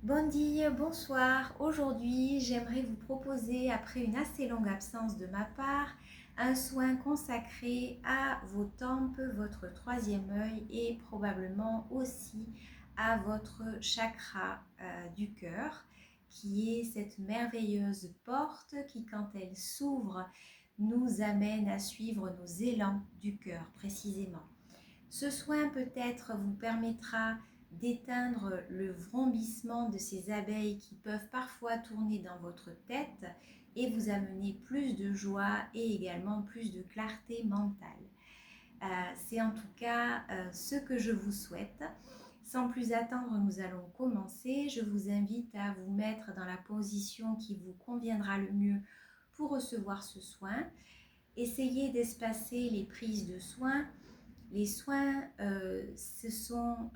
Bonjour, bonsoir. Aujourd'hui, j'aimerais vous proposer, après une assez longue absence de ma part, un soin consacré à vos tempes, votre troisième œil et probablement aussi à votre chakra du cœur, qui est cette merveilleuse porte qui, quand elle s'ouvre, nous amène à suivre nos élans du cœur précisément. Ce soin peut-être vous permettra d'éteindre le vrombissement de ces abeilles qui peuvent parfois tourner dans votre tête et vous amener plus de joie et également plus de clarté mentale. C'est en tout cas ce que je vous souhaite. Sans plus attendre, nous allons commencer. Je vous invite à vous mettre dans la position qui vous conviendra le mieux pour recevoir ce soin. Essayez d'espacer les prises de soins. Les soins, ce sont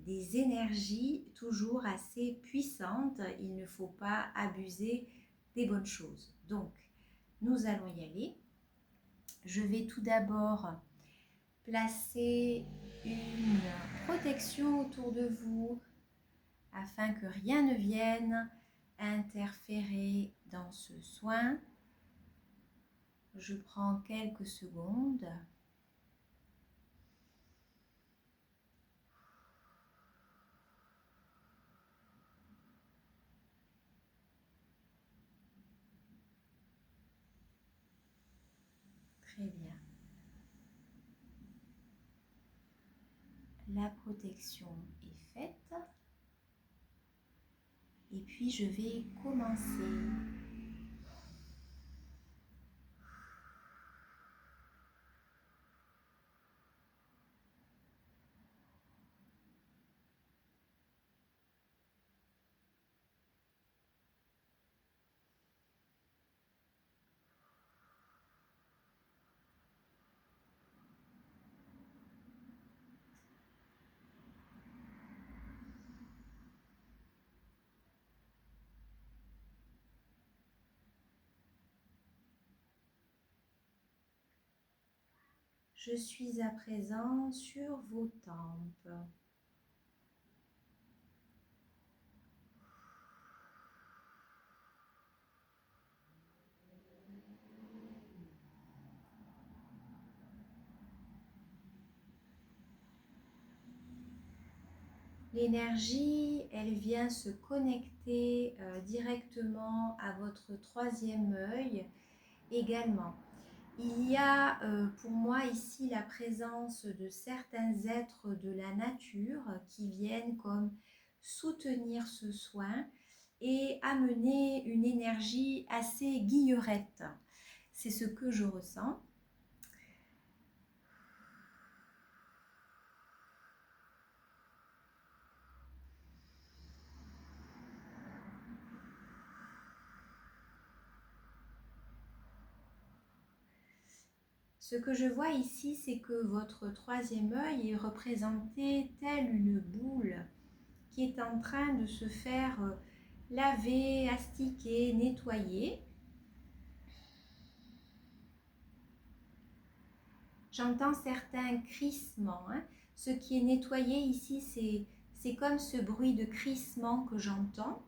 des énergies toujours assez puissantes. Il ne faut pas abuser des bonnes choses. Donc, nous allons y aller. Je vais tout d'abord placer une protection autour de vous afin que rien ne vienne interférer dans ce soin. Je prends quelques secondes. Très bien. La protection est faite. Et puis je vais commencer. Je suis à présent sur vos tempes. L'énergie, elle vient se connecter directement à votre troisième œil également. Il y a pour moi ici la présence de certains êtres de la nature qui viennent comme soutenir ce soin et amener une énergie assez guillerette. C'est ce que je ressens. Ce que je vois ici, c'est que votre troisième œil est représenté tel une boule qui est en train de se faire laver, astiquer, nettoyer. J'entends certains crissements. Ce qui est nettoyé ici, c'est comme ce bruit de crissement que j'entends.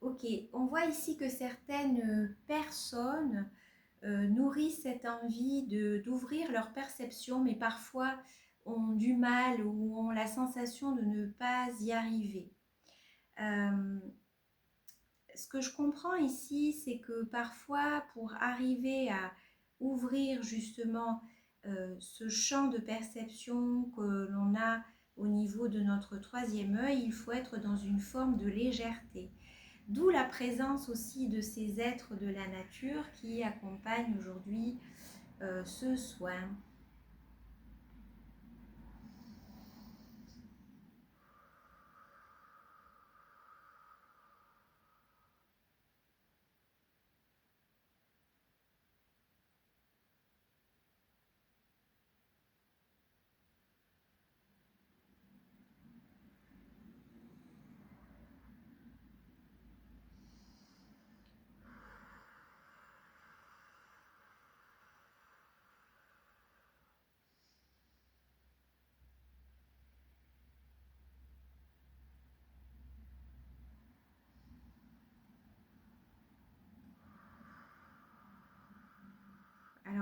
Ok, on voit ici que certaines personnes nourrissent cette envie d'ouvrir leur perception, mais parfois ont du mal ou ont la sensation de ne pas y arriver. Ce que je comprends ici, c'est que parfois, pour arriver à ouvrir justement ce champ de perception que l'on a au niveau de notre troisième œil, il faut être dans une forme de légèreté. D'où la présence aussi de ces êtres de la nature qui accompagnent aujourd'hui ce soin.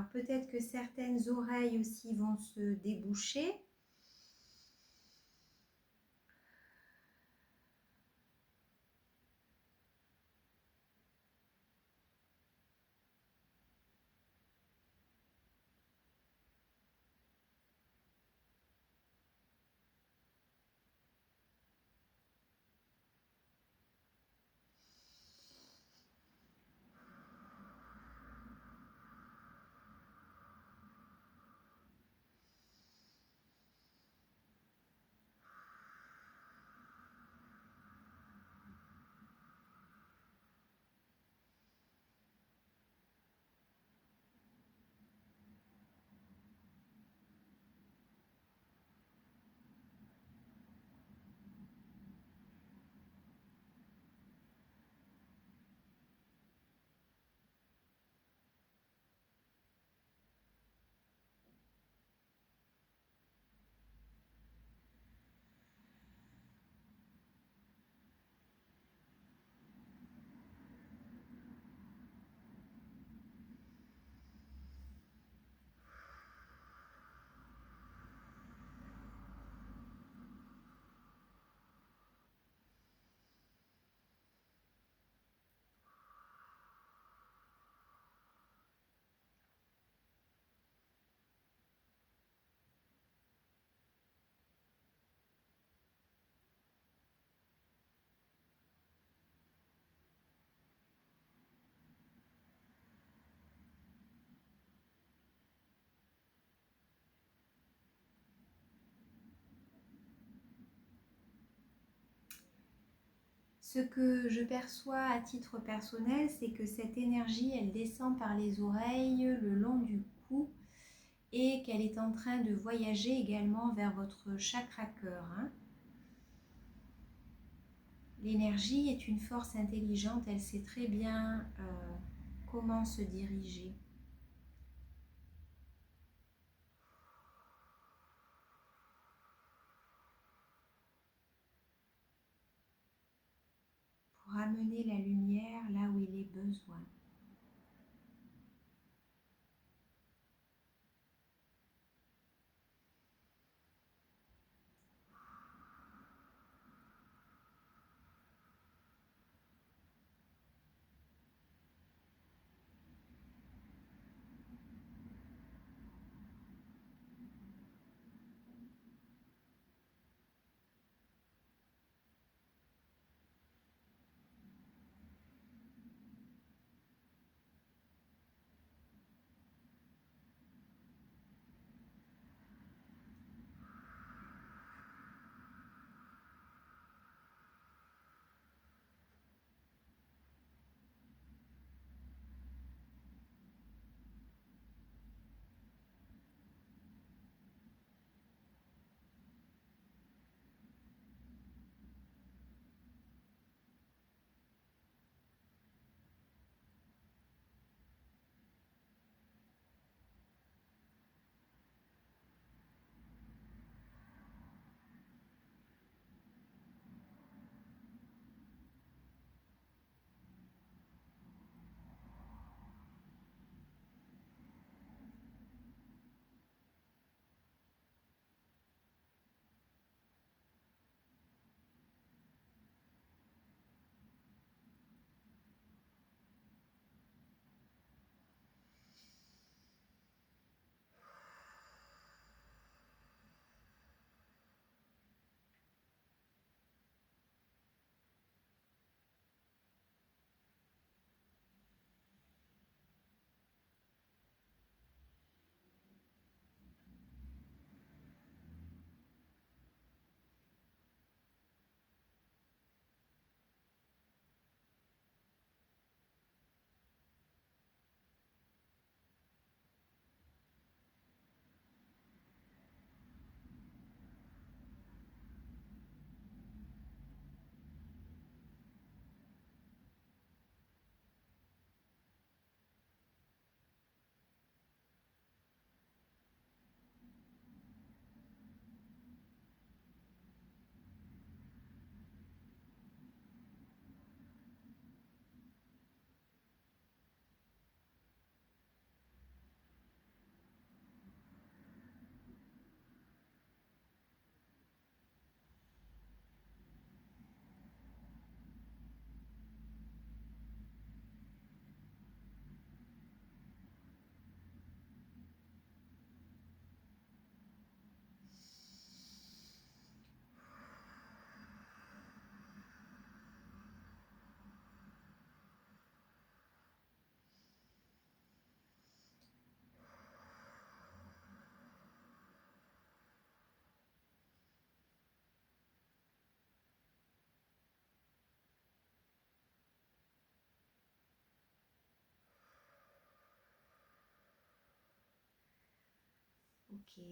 Alors peut-être que certaines oreilles aussi vont se déboucher. Ce que je perçois à titre personnel, c'est que cette énergie, elle descend par les oreilles, le long du cou, et qu'elle est en train de voyager également vers votre chakra cœur. L'énergie est une force intelligente, elle sait très bien comment se diriger. Pour amener la lumière là où il est besoin.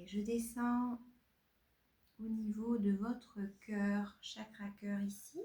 je descends au niveau de votre cœur, chakra cœur ici.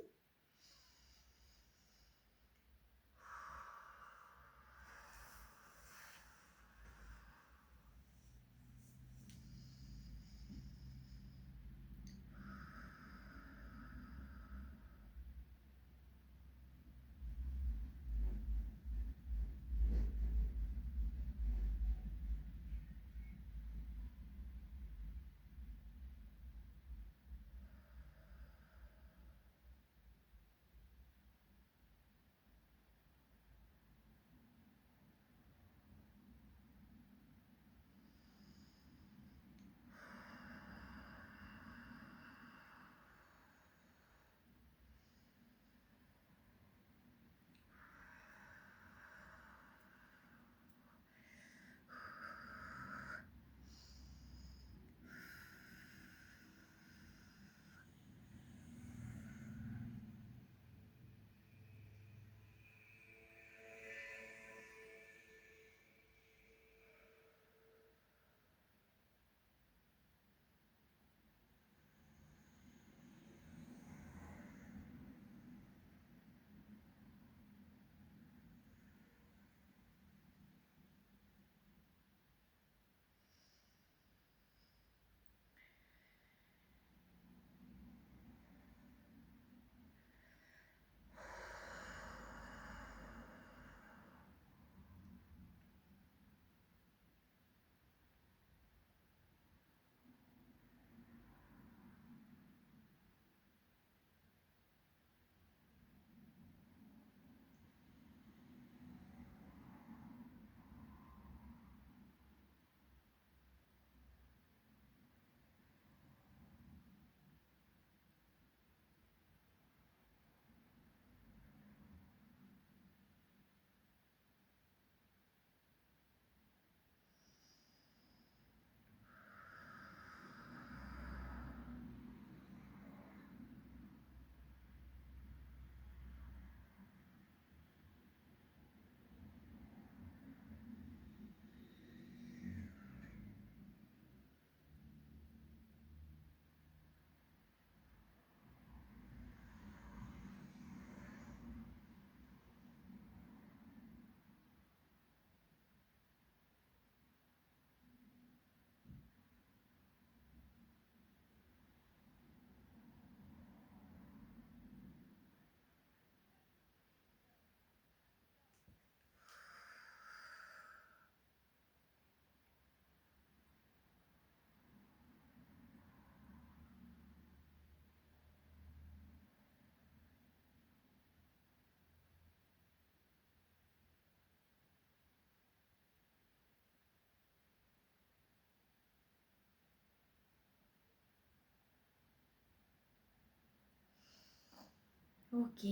Ok,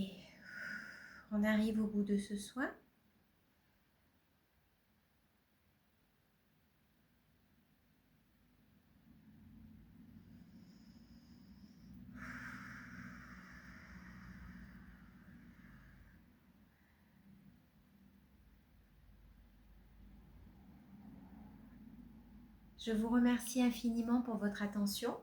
on arrive au bout de ce soin. Je vous remercie infiniment pour votre attention.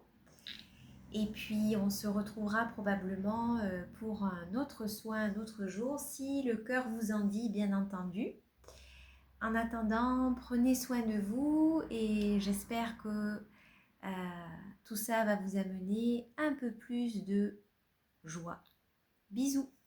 Et puis, on se retrouvera probablement pour un autre soin, un autre jour, si le cœur vous en dit, bien entendu. En attendant, prenez soin de vous et j'espère que tout ça va vous amener un peu plus de joie. Bisous!